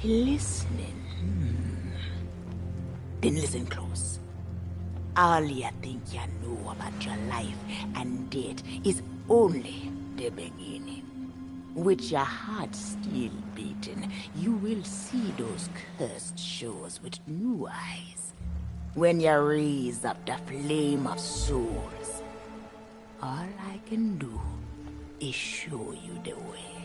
Listening. Then listen close. All you think you know about your life and death is only the beginning. With your heart still beating, you will see those cursed shores with new eyes. When you raise up the flame of souls, all I can do is show you the way.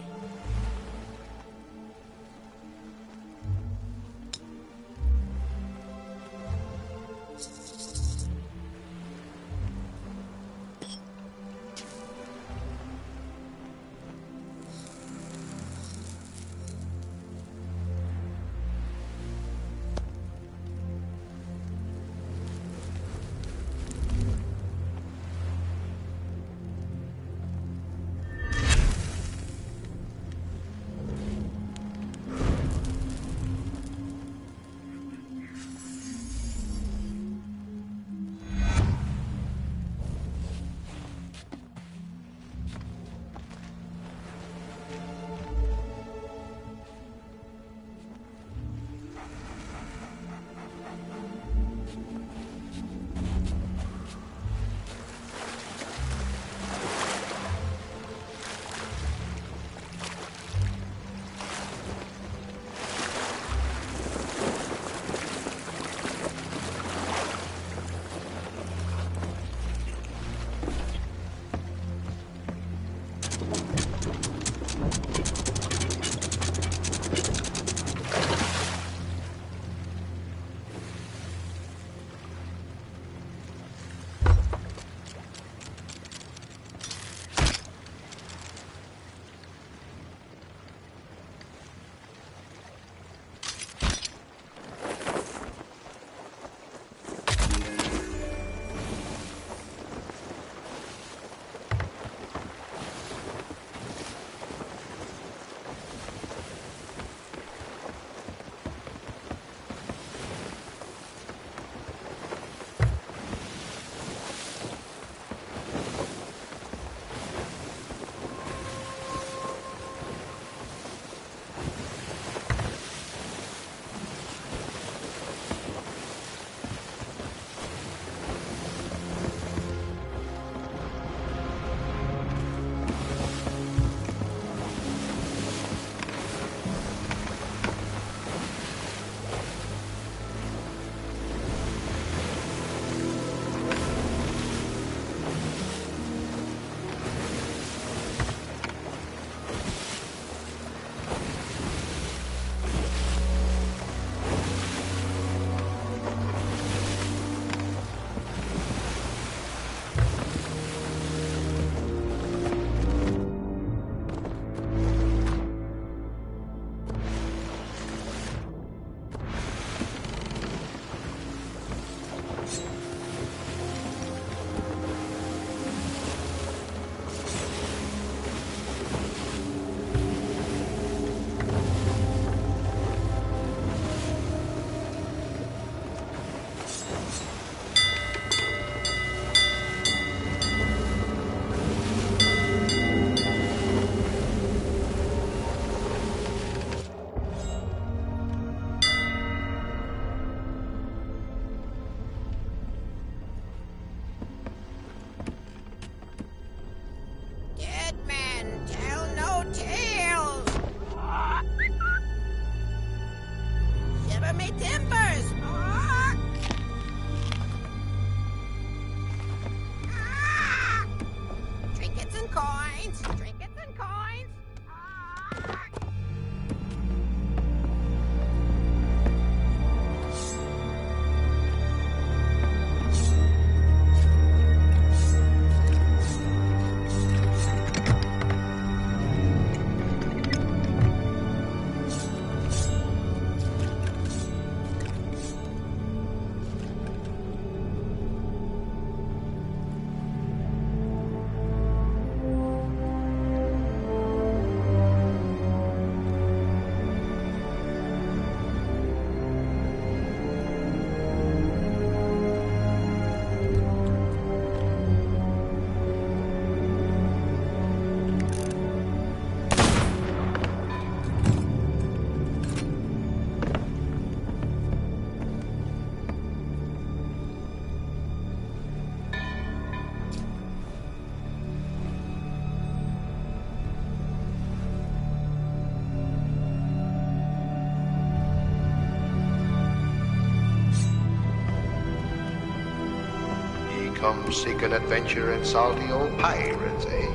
come seeking adventure and salty old pirates, eh?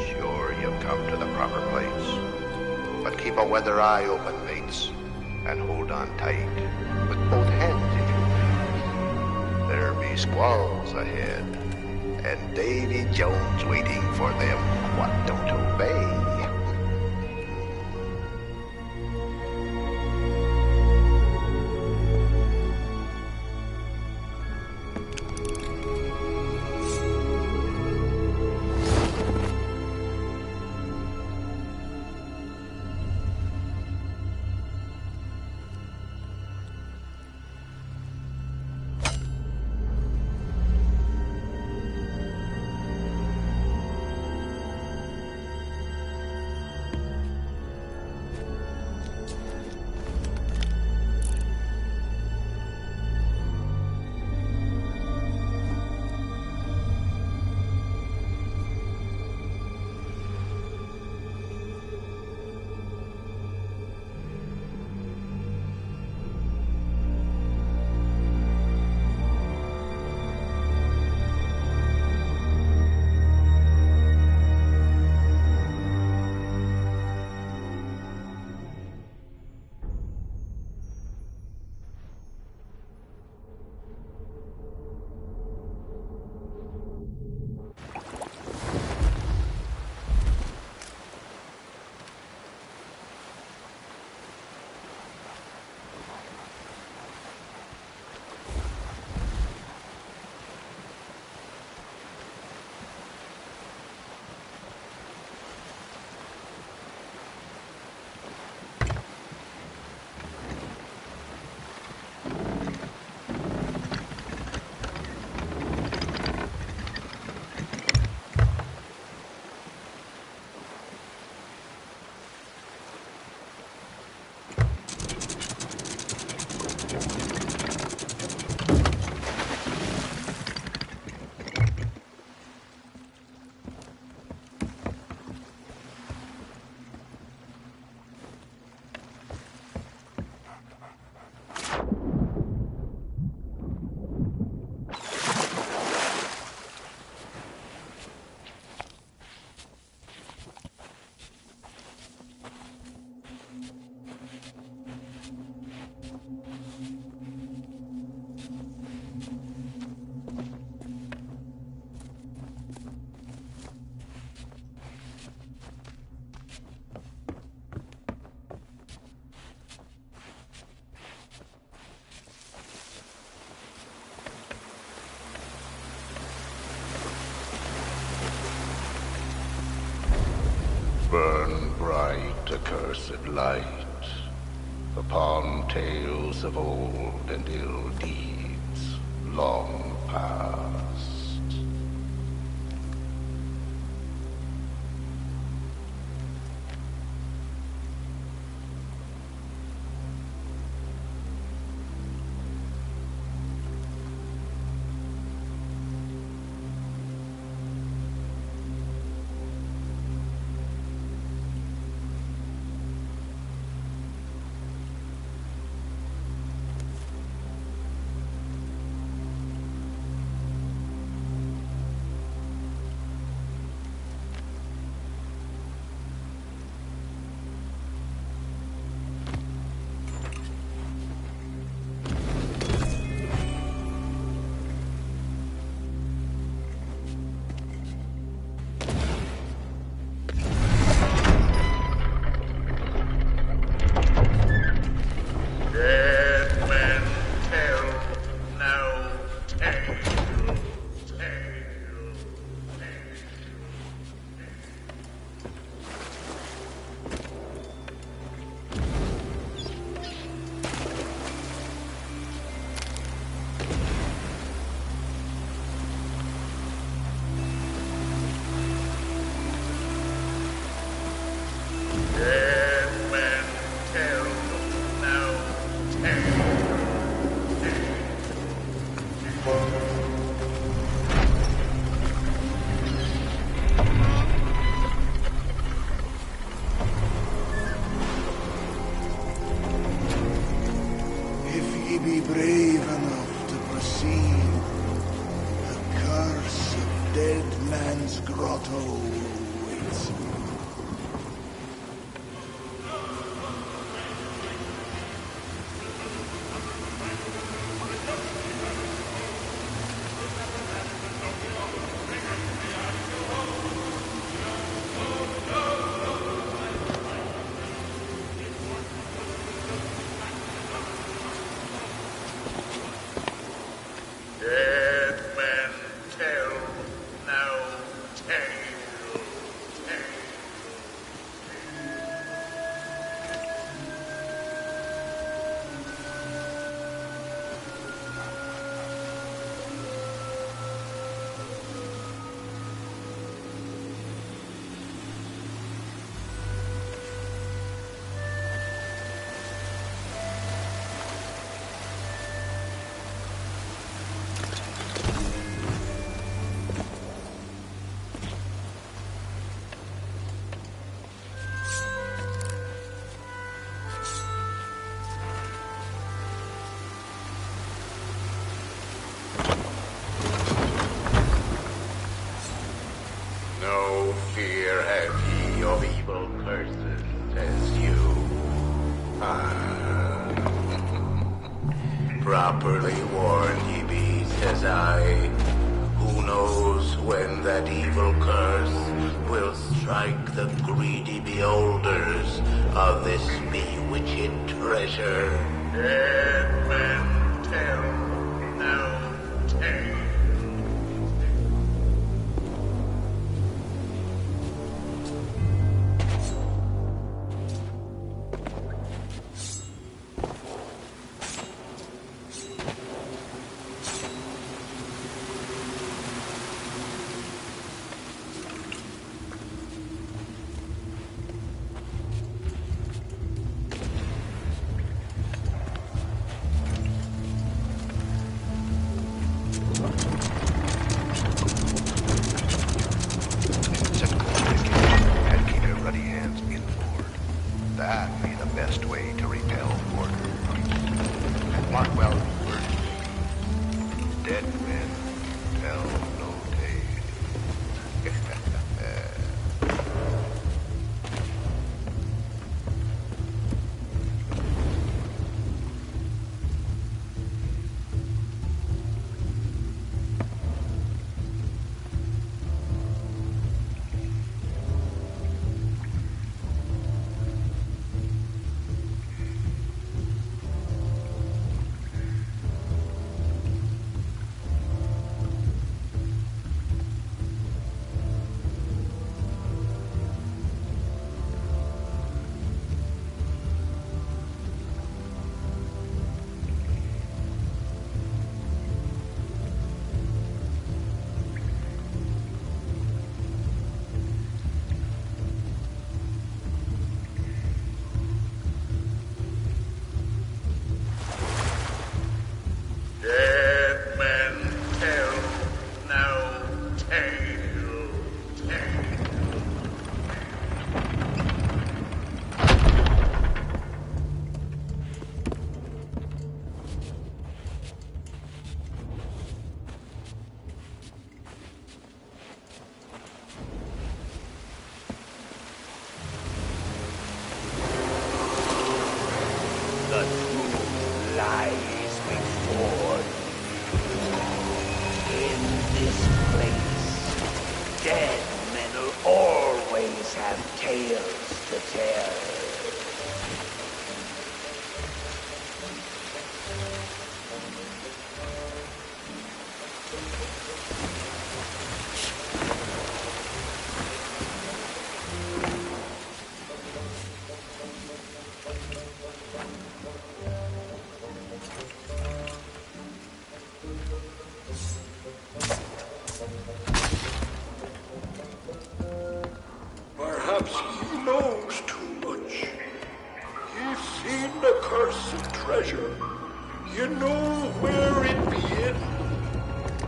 Sure, you've come to the proper place. But keep a weather eye open, mates, and hold on tight, with both hands if you will. There be squalls ahead, and Davy Jones waiting for them what don't obey. Burn bright, accursed light, upon tales of old and ill deeds long past. Be brave enough to proceed, a this grotto waits you. Dead men tell no tale. No fear have ye of evil curses as you. Properly warned ye be, says I. Who knows when that evil curse will strike the greedy beholders of this bewitched treasure? Dead men tell no tale. Set course to the gate and keep your ruddy hands inboard. That be the best way to repel order. And mark well the words. Dead men tell no tale. Dead men tell no tale. The truth lies before you. In this place, dead men will always have tales to tell. Perhaps he knows too much. He's seen the cursed treasure. You know where it be in.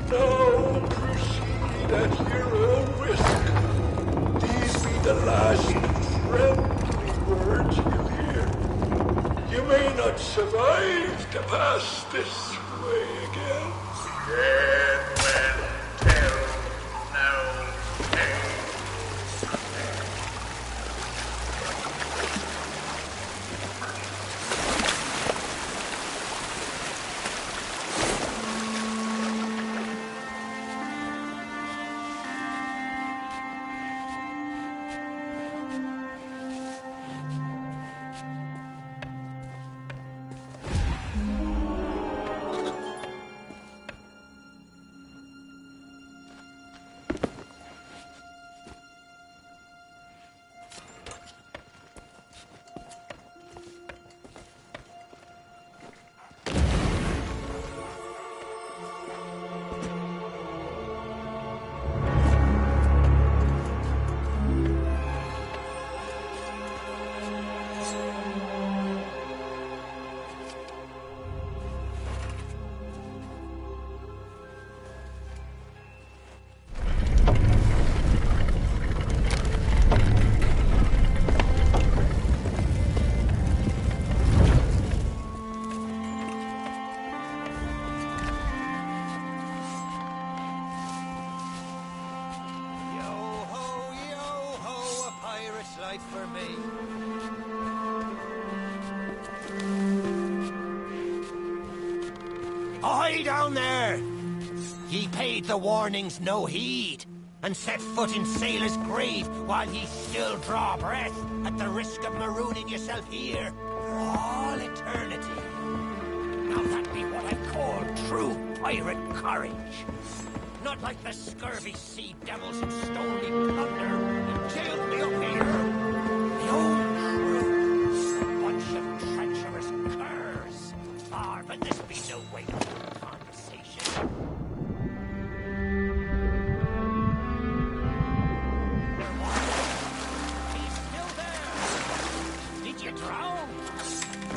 Now proceed at your own risk. These be the last friendly words you hear. You may not survive to pass this way again. Dead men tell no tale. Ahoy down there! Ye paid the warnings no heed, and set foot in sailor's grave while ye still draw breath at the risk of marooning yourself here for all eternity. Now that be what I call true pirate courage. Not like the scurvy sea devils who stole me plunder and jailed me up here. The old crew, a bunch of treacherous curs. But this be no way to hold conversation. He's still there. Did you drown?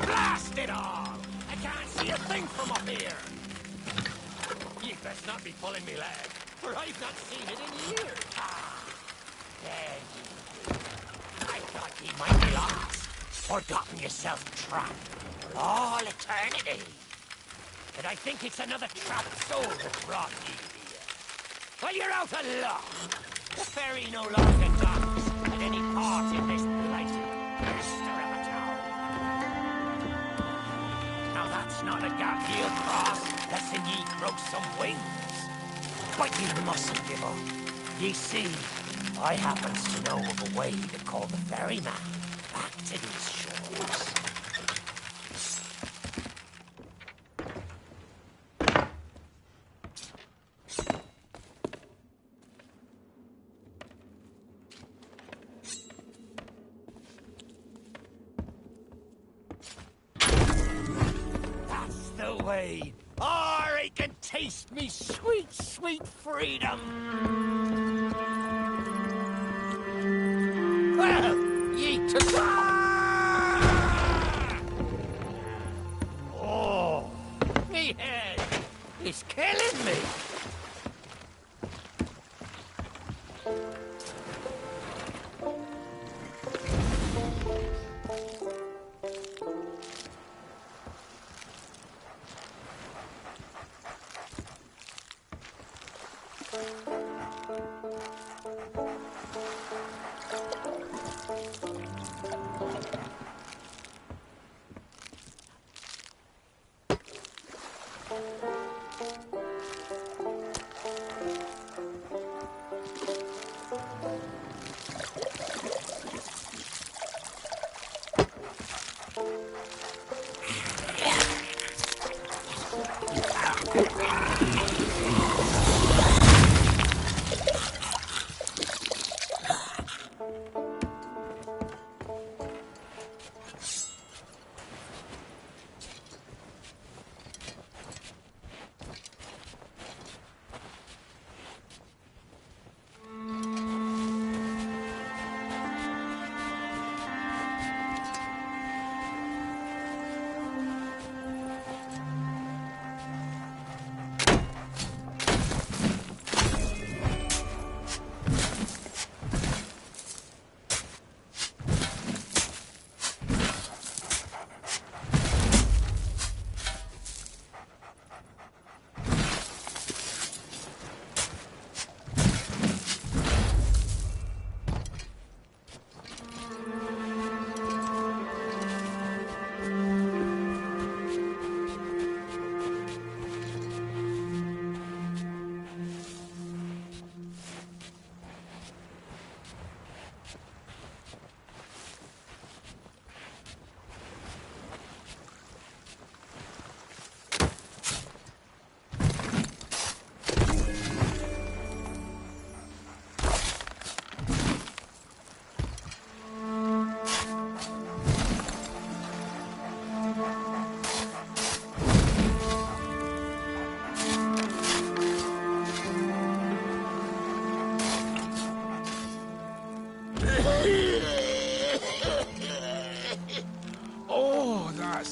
Blast it all! I can't see a thing from up here. You'd best not be pulling me leg, for I've not seen it in years. Ah, there you go. I thought ye might be lost, or gotten yourself trapped for all eternity. But I think it's another trapped soul that brought you here. Well, you're out of luck. The ferry no longer docks at any part in this blighted blister of a town. Now that's not a gap ye'll cross, less'n ye grow some wings. But ye mustn't give up. Ye see, I happens to know of a way to call the ferryman back to these shores. Way. Or I can taste me sweet, sweet freedom. Well, ye took... Oh, me head is killing me.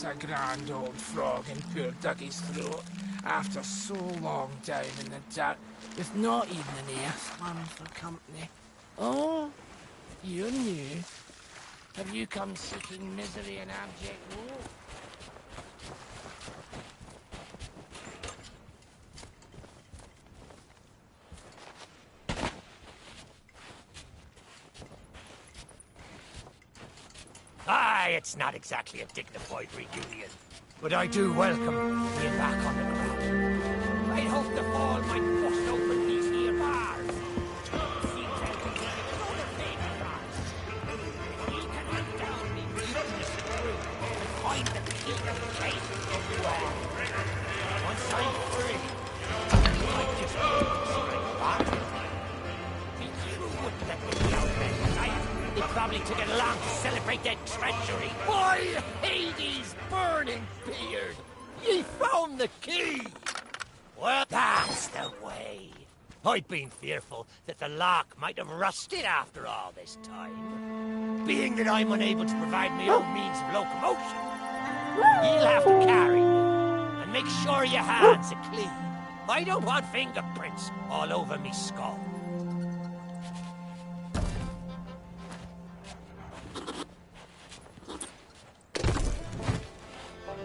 A grand old frog in poor Dougie's throat after so long down in the dark with not even an earthworm for company. Oh, you're new. Have you come seeking misery and abject woe? It's not exactly a dignified reunion, but I do welcome being back on the ground. Soon the fall might bust open these here bars. Seems out to be another favourite prize. He can hunt down the mutinous crew and find the key to the case. Well, once I'm free, I might just go straight back. The crew wouldn't let me out that night. They probably took it along to celebrate their treachery. By Hades' burning beard! Ye found the key! Well, that's the way. I've been fearful that the lock might have rusted after all this time. Being that I'm unable to provide my own means of locomotion, you'll have to carry me, and make sure your hands are clean. I don't want fingerprints all over me skull.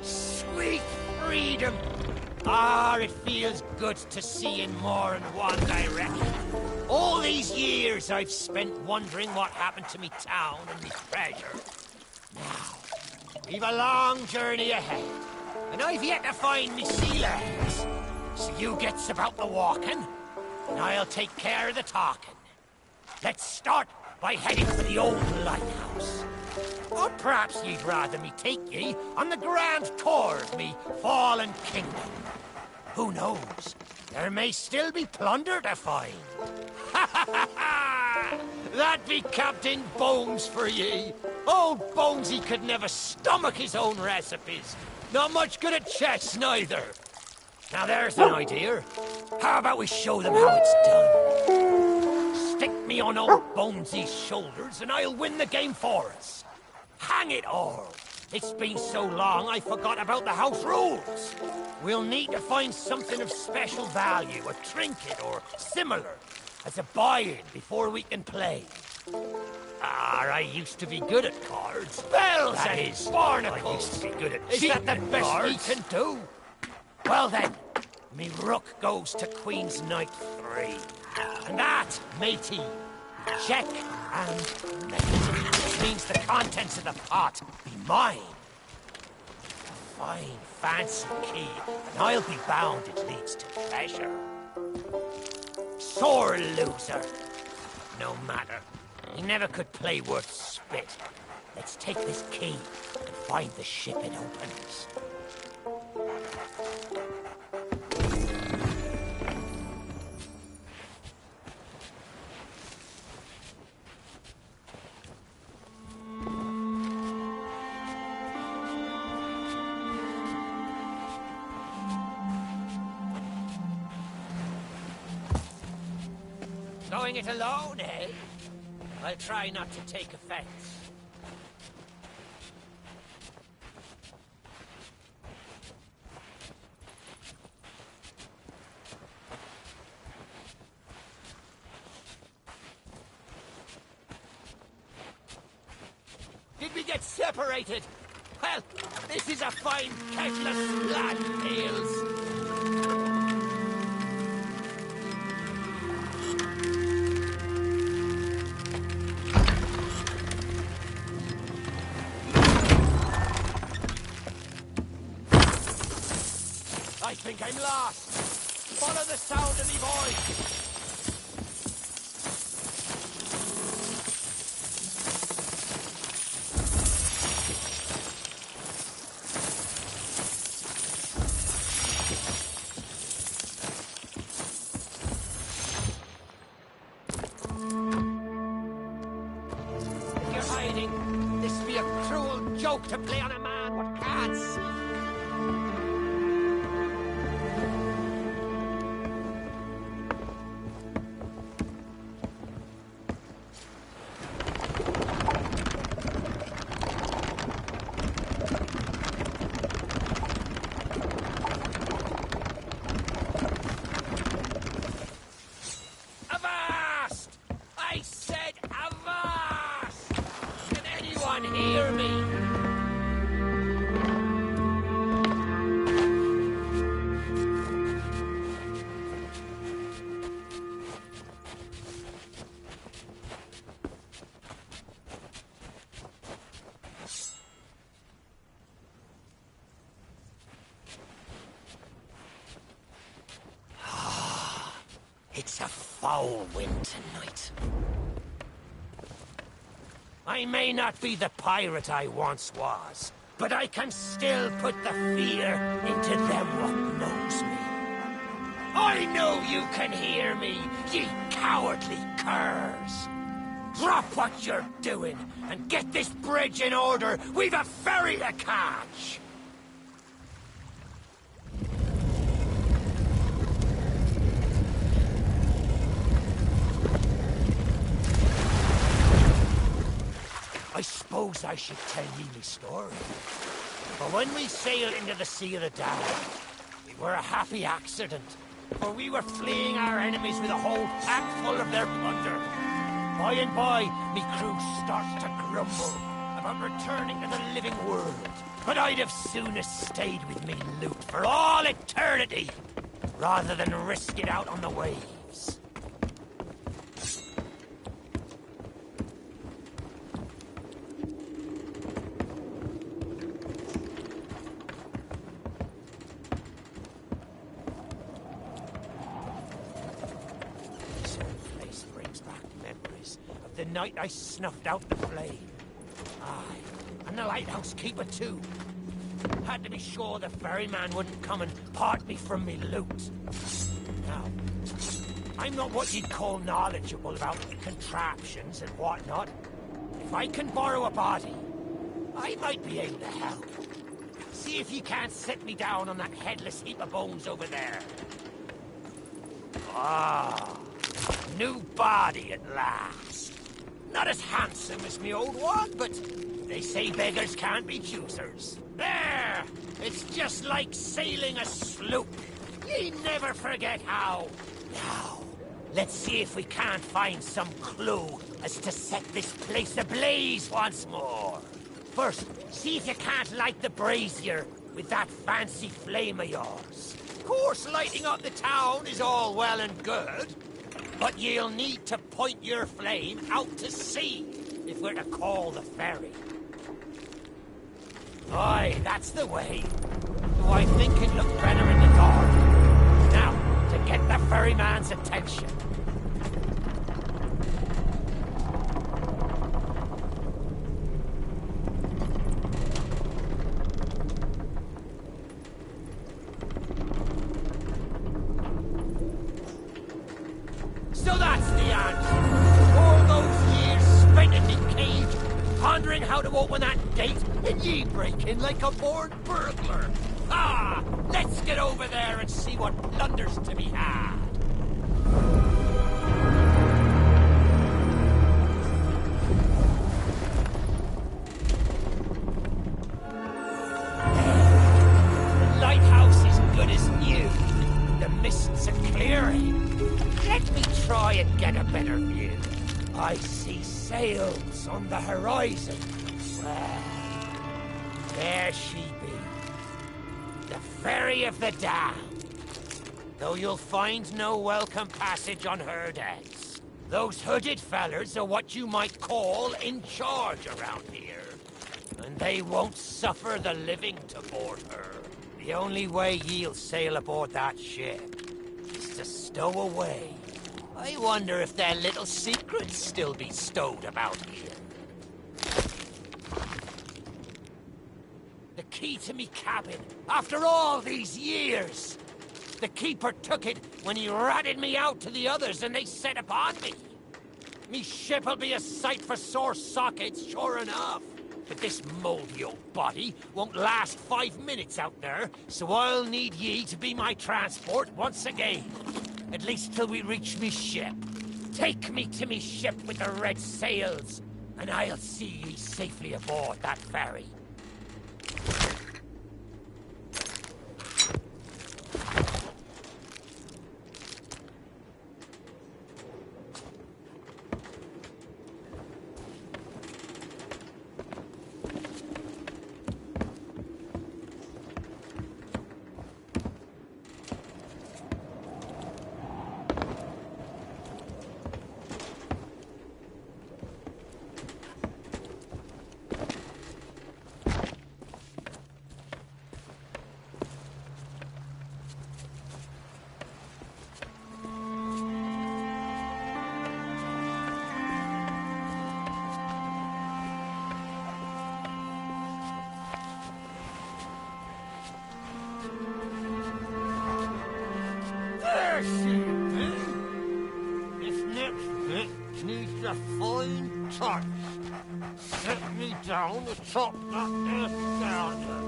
Sweet freedom! Ah, it feels good to see in more than one direction. All these years I've spent wondering what happened to me town and me treasure. Now, we've a long journey ahead, and I've yet to find me sea legs. So you gets about the walking, and I'll take care of the talking. Let's start by heading for the old lighthouse. Or perhaps you'd rather me take ye on the grand tour of me fallen kingdom. Who knows? There may still be plunder to find. Ha ha ha ha! That be Captain Bones for ye. Old Bonesy could never stomach his own recipes. Not much good at chess, neither. Now there's an idea. How about we show them how it's done? Stick me on old Bonesy's shoulders and I'll win the game for us. Hang it all! It's been so long I forgot about the house rules. We'll need to find something of special value, a trinket or similar, as a buy-in before we can play. Ah, I used to be good at cards. Bells that and is, barnacles. I used to be good at Is that the best cards? We can do? Well then, me rook goes to Queen's Knight 3. And that, matey, check and mate. Which means the contents of the pot be mine. A fine, fancy key, and I'll be bound it leads to treasure. Sore loser. No matter. He never could play worth spit. Let's take this key and find the ship it opens. Going it alone, eh? I'll try not to take offense. Did we get separated? Well, this is a fine kettle of splat ales. I think I'm lost. Follow the sound of me voice. If you're hiding, this be a cruel joke to play on a man what can't see. Avast! I said avast! Can anyone hear me? It's a foul wind tonight. I may not be the pirate I once was, but I can still put the fear into them what knows me. I know you can hear me, ye cowardly curs. Drop what you're doing and get this bridge in order. We've a ferry to catch. I suppose I should tell ye me story. For when we sailed into the Sea of the Damned, it were a happy accident. For we were fleeing our enemies with a whole pack full of their plunder. By and by, me crew starts to grumble about returning to the living world. But I'd have sooner stayed with me loot for all eternity, rather than risk it out on the waves. The night I snuffed out the flame. Aye, and the lighthouse keeper too. Had to be sure the ferryman wouldn't come and part me from me loot. Now, I'm not what you'd call knowledgeable about contraptions and whatnot. If I can borrow a body, I might be able to help. See if you can't set me down on that headless heap of bones over there. Ah, new body at last. Not as handsome as me old one, but they say beggars can't be choosers. There! It's just like sailing a sloop. Ye never forget how. Now, let's see if we can't find some clue as to set this place ablaze once more. First, see if you can't light the brazier with that fancy flame of yours. Of course, lighting up the town is all well and good, but you'll need to point your flame out to sea if we're to call the ferry. Aye, that's the way. Though I think it looked better in the dark. Now, to get the ferryman's attention. So that's the answer. All those years spent in the cage, pondering how to open that gate, and ye break in like a born burglar. Ah! Let's get over there and see what plunder's to be had. The lighthouse is good as new. The mists are clearing. Let me try and get a better view. I see sails on the horizon. Well, there she be. The Ferry of the Damned. Though you'll find no welcome passage on her decks. Those hooded fellers are what you might call in charge around here. And they won't suffer the living to board her. The only way ye'll sail aboard that ship is to stow away. I wonder if their little secrets still be stowed about here. The key to me cabin, after all these years. The keeper took it when he ratted me out to the others and they set upon me. Me ship'll be a sight for sore sockets, sure enough. But this moldy old body won't last 5 minutes out there, so I'll need ye to be my transport once again. At least till we reach me ship. Take me to me ship with the red sails, and I'll see ye safely aboard that ferry. There she is. This next bit needs a fine touch. Set me down atop that there scouser.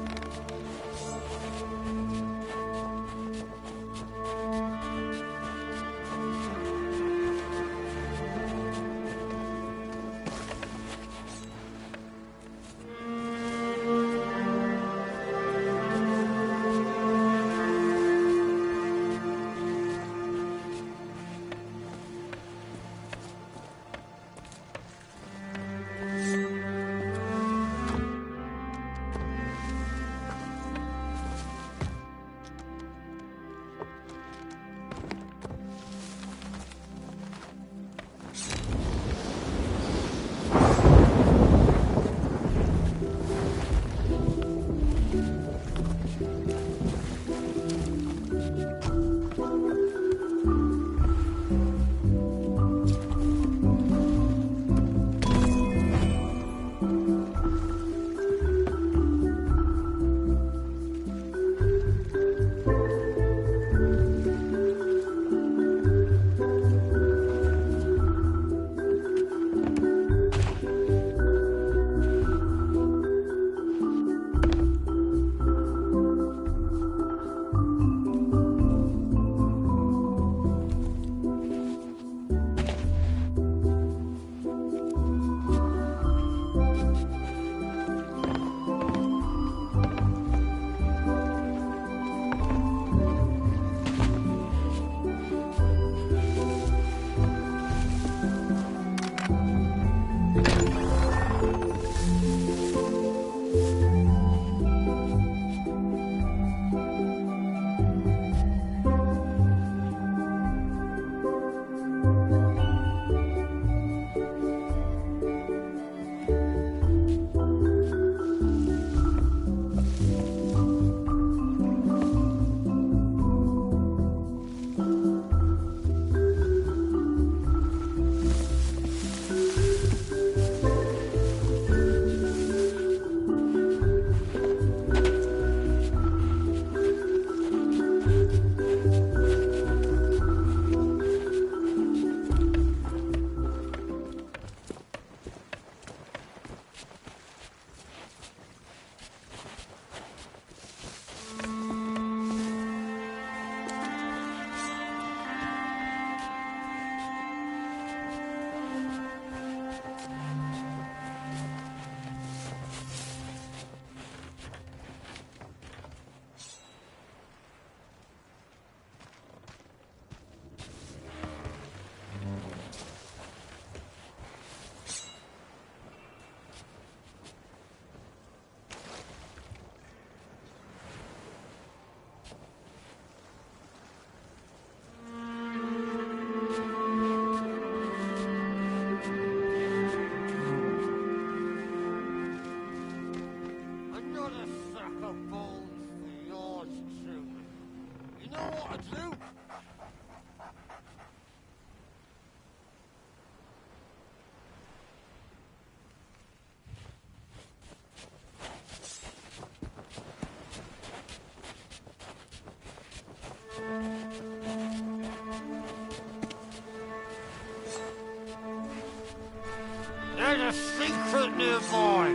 There's a secret nearby.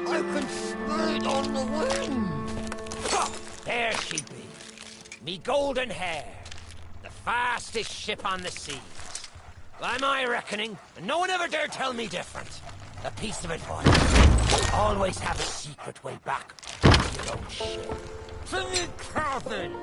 I can smell it on the wind. Ha! There she be. Me golden hair. The fastest ship on the seas. By my reckoning, and no one ever dared tell me different. A piece of advice. Always have a secret way back to your own ship. To me cabin.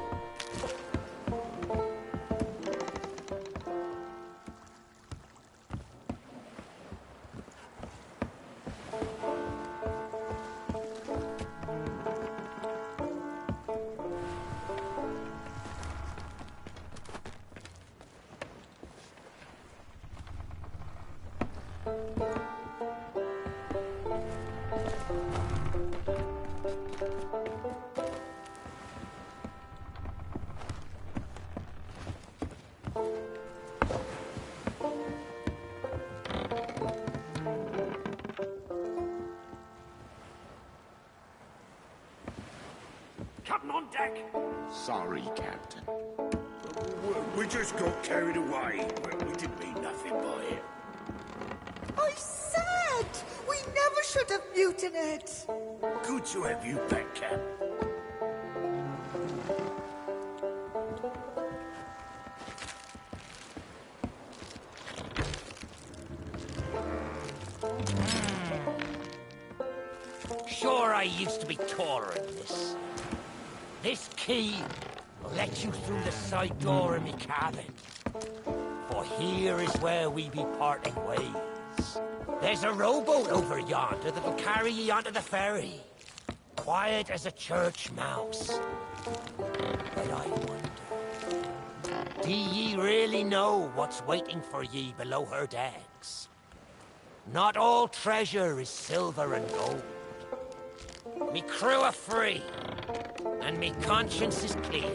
deck? Sorry, Captain. We just got carried away. We didn't mean nothing by it. I said we never should have mutinied. Good to have you back, Cap. Sure, I used to be taller than this. This key will let you through the side door of me cabin. For here is where we be parting ways. There's a rowboat over yonder that'll carry ye onto the ferry. Quiet as a church mouse. But I wonder, do ye really know what's waiting for ye below her decks? Not all treasure is silver and gold. Me crew are free, and me conscience is clear.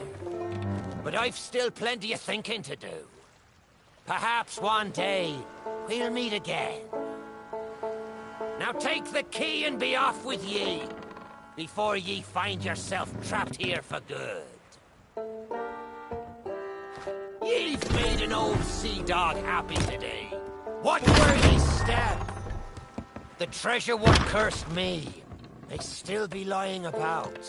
But I've still plenty of thinking to do. Perhaps one day, we'll meet again. Now take the key and be off with ye, before ye find yourself trapped here for good. Ye've made an old sea dog happy today. What were ye step? The treasure what cursed me may still be lying about.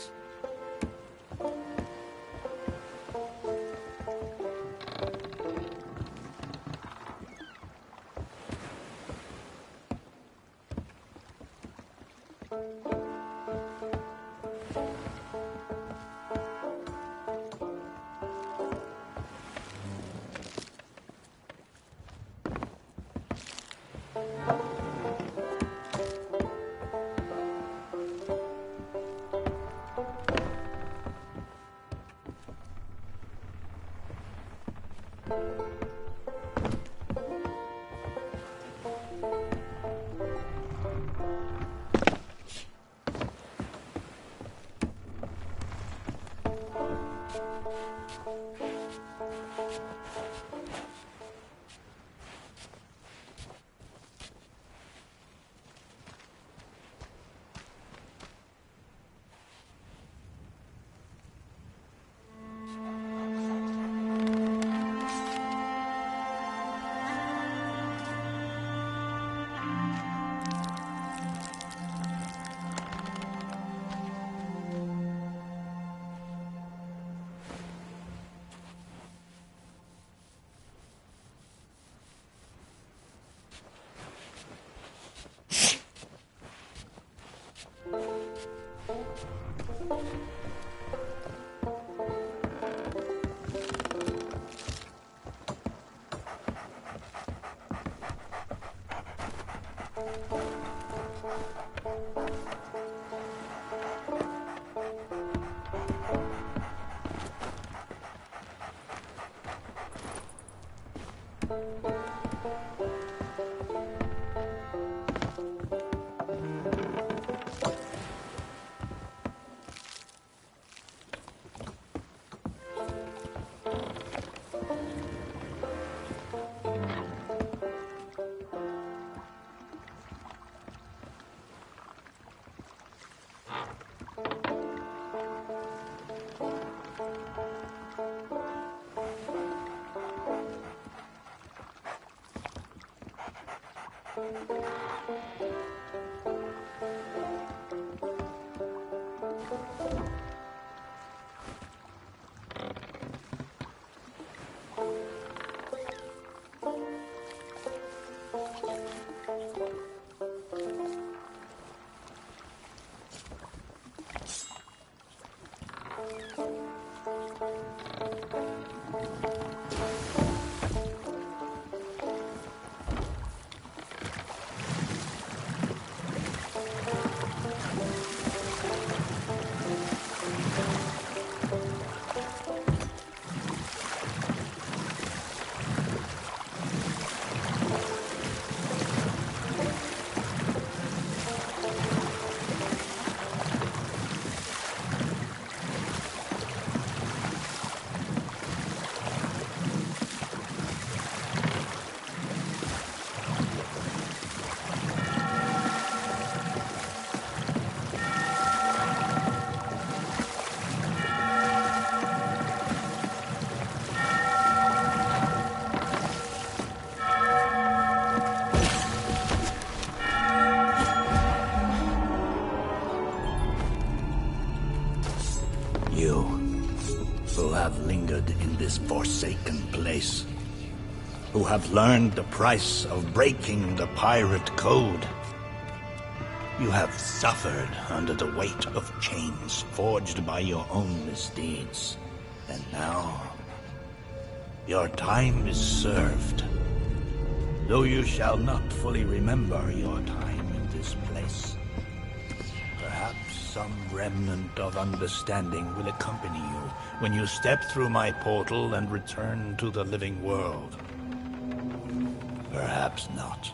You, who have lingered in this forsaken place, who have learned the price of breaking the pirate code. You have suffered under the weight of chains forged by your own misdeeds. And now, your time is served. Though you shall not fully remember your time in this place, perhaps some remnant of understanding will accompany you when you step through my portal and return to the living world. Perhaps not.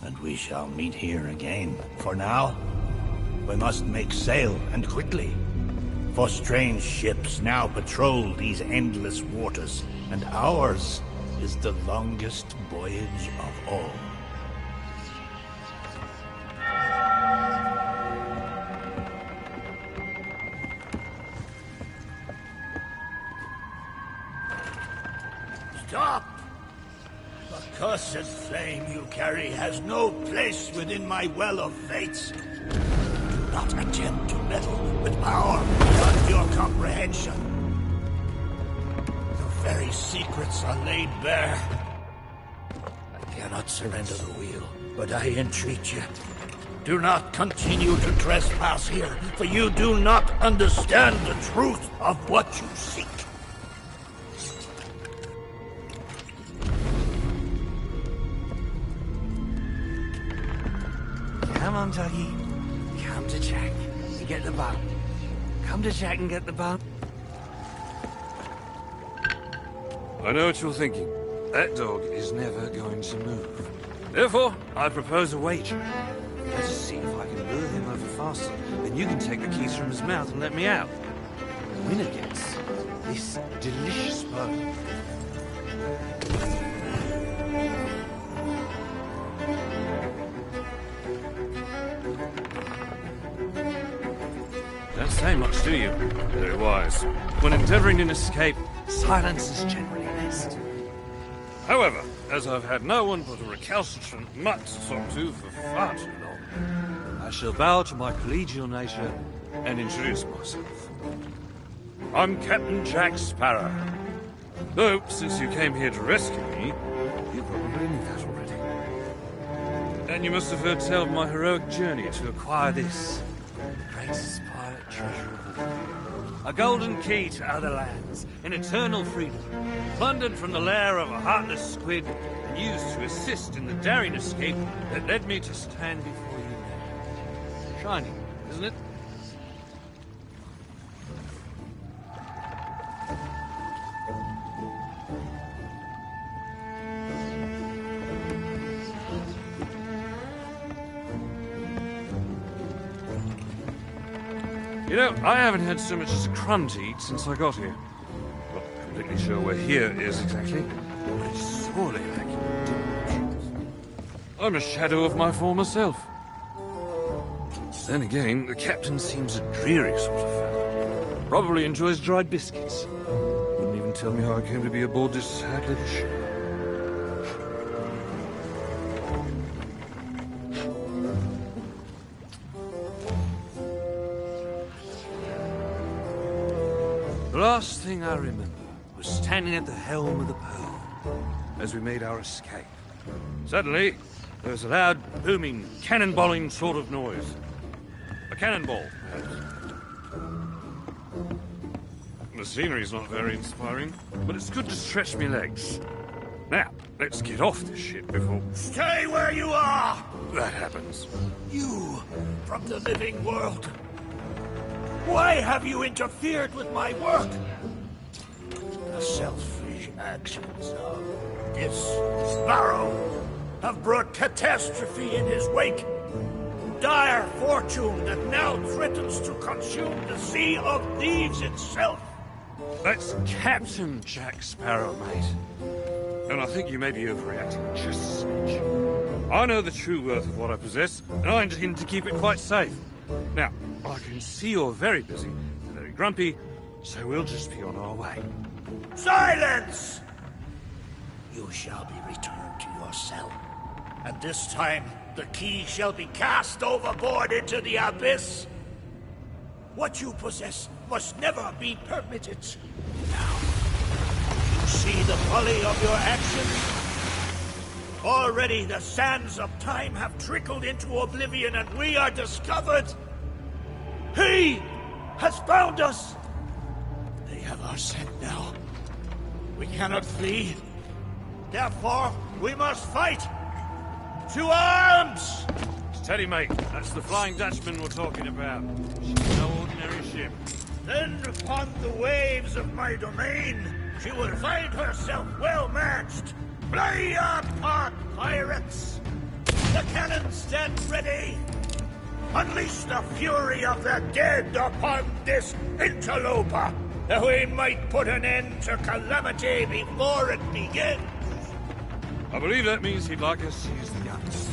And we shall meet here again. For now, we must make sail, and quickly. For strange ships now patrol these endless waters, and ours is the longest voyage of all. Stop! The cursed flame you carry has no place within my well of fates. Do not attempt to meddle with power beyond your comprehension. The very secrets are laid bare. I cannot surrender the wheel, but I entreat you. Do not continue to trespass here, for you do not understand the truth of what you seek. Come on, Tuggy. Come to Jack and get the boat. Come to Jack and get the boat. I know what you're thinking. That dog is never going to move. Therefore, I propose a wager. Let us see if I can lure him over faster, then you can take the keys from his mouth and let me out. The winner gets this delicious boat. Don't say much, do you? Very wise. When endeavoring an escape, silence is generally best. However, as I've had no one but a recalcitrant mutt to talk to for far too long, I shall bow to my collegial nature and introduce myself. I'm Captain Jack Sparrow. Though, since you came here to rescue me, you probably knew that already. And you must have heard tell of my heroic journey to acquire this greatest pirate treasure of all. A golden key to other lands, in eternal freedom, plundered from the lair of a heartless squid, and used to assist in the daring escape that led me to stand before you now. Shining, isn't it? You know, I haven't had so much as a crumb to eat since I got here. Not completely sure where here is exactly, but it's sorely lacking deep. I'm a shadow of my former self. Then again, the captain seems a dreary sort of fellow. Probably enjoys dried biscuits. Wouldn't even tell me how I came to be aboard this sad little ship. The last thing I remember was standing at the helm of the Pearl as we made our escape. Suddenly, there was a loud, booming, cannonballing sort of noise. A cannonball, perhaps. The scenery's not very inspiring, but it's good to stretch me legs. Now, let's get off this ship before... Stay where you are! that happens. You, from the living world. Why have you interfered with my work? The selfish actions of this Sparrow have brought catastrophe in his wake. Dire fortune that now threatens to consume the Sea of Thieves itself. That's Captain Jack Sparrow, mate. And I think you may be overreacting just a smidge. I know the true worth of what I possess, and I intend to keep it quite safe. Now, I can see you're very busy, very grumpy, so we'll just be on our way. Silence! You shall be returned to your cell. And this time, the key shall be cast overboard into the abyss. What you possess must never be permitted. Now, you see the folly of your actions? Already the sands of time have trickled into oblivion and we are discovered. He has found us. They have our scent now. We cannot flee. Therefore, we must fight. To arms! Steady, mate. That's the Flying Dutchman we're talking about. She's no ordinary ship. Then upon the waves of my domain, she will find herself well matched. Play your part, pirates! The cannons stand ready! Unleash the fury of the dead upon this interloper, that we might put an end to calamity before it begins! I believe that means he'd like us to use the guns.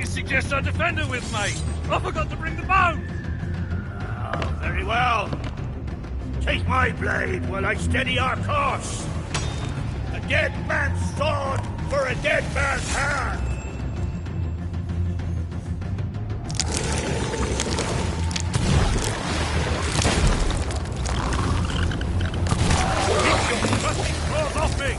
Suggest I defend her with, mate? I forgot to bring the bone! Oh, very well. Take my blade while I steady our course. A dead man's sword for a dead man's hand! Keep your trusty claws off me!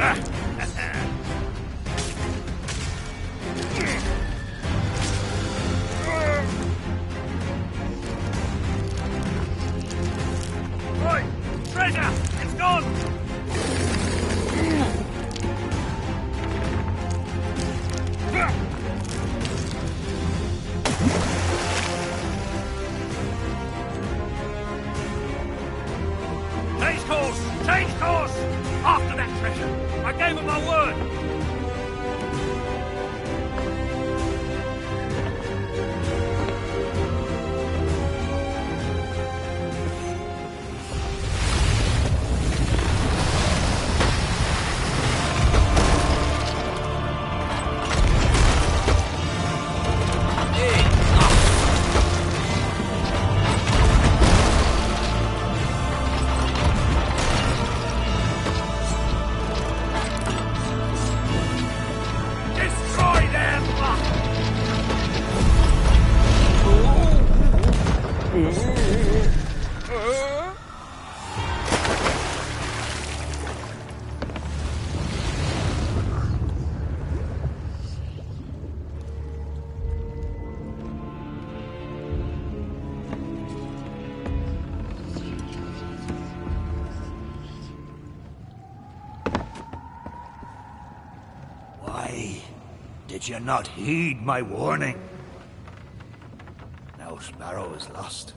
Oi! Treasure! It's gone! Change course! Change course! After that treasure! I gave him my word! Did you not heed my warning? Now Sparrow is lost,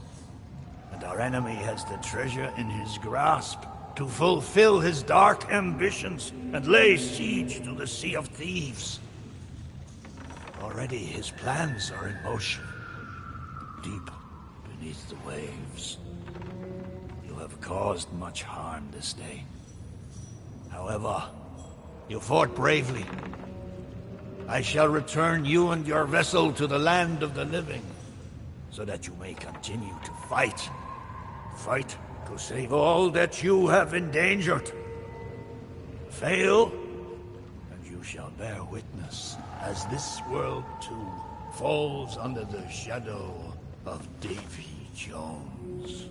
and our enemy has the treasure in his grasp to fulfill his dark ambitions and lay siege to the Sea of Thieves. Already his plans are in motion, deep beneath the waves. You have caused much harm this day. However, you fought bravely. I shall return you and your vessel to the land of the living, so that you may continue to fight. Fight to save all that you have endangered. Fail, and you shall bear witness as this world too falls under the shadow of Davy Jones.